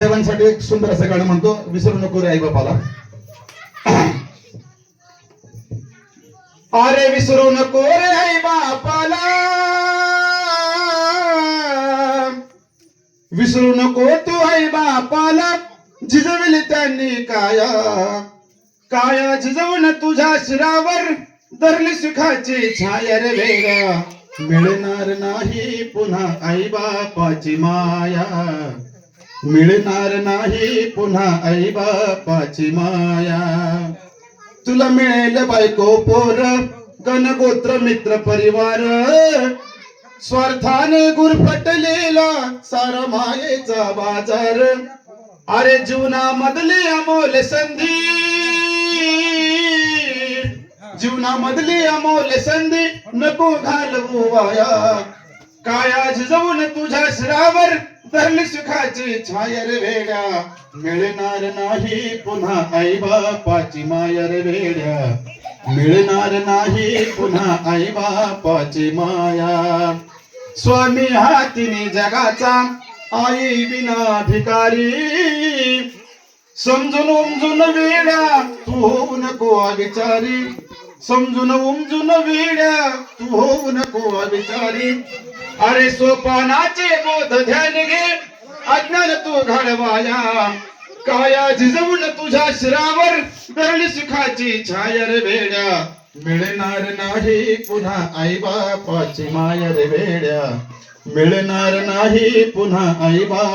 देवांसाठी एक सुंदर असं गाणं म्हणतो, विसरू नको रे आई बापाला. अरे विसरू नको रे आई बापाला, विसरू नको तू आई बापाला. झिजविली त्यांनी काया, काया झिजवून तुझ्या शिरावर धरली सुखाची छाया रे वेगा. मिळणार नाही पुन्हा आई बापाची माया, मिळणार नाही पुन्हा आई बापाची माया. तुला मिळेल बायको पोर, गणगोत्र मित्र परिवार, स्वार्थाने गुरफटलेला सारा मायेचा बाजार. अरे जीवनामधली अमोल संधी, जीवनामधली अमोल संधी नको घालवू वाया. काया झिजवून तुझ्या शिरावर धरली सुखाची छाया रे वेड्या. मिळणार नाही पुन्हा आई बापाची माया रे वेड्या, मिळणार नाही पुन्हा आई बापाची माया. स्वामी हातीने जगाचा आई विना भिकारी, समजून उमजून वेड्या तू होऊ नको विचारी. समजून उमजून वेड्या तू होऊ नको विचारी. अरे सोपानाचे बोध ध्यान घे, अज्ञान तू घडवाया. काया झिजवून तुझ्या शिरावर धरली सुखाची छाया रे वेड्या. मिळणार नाही पुन्हा आई बापाची माया रे वेड्या, मिळणार नाही पुन्हा आई बाप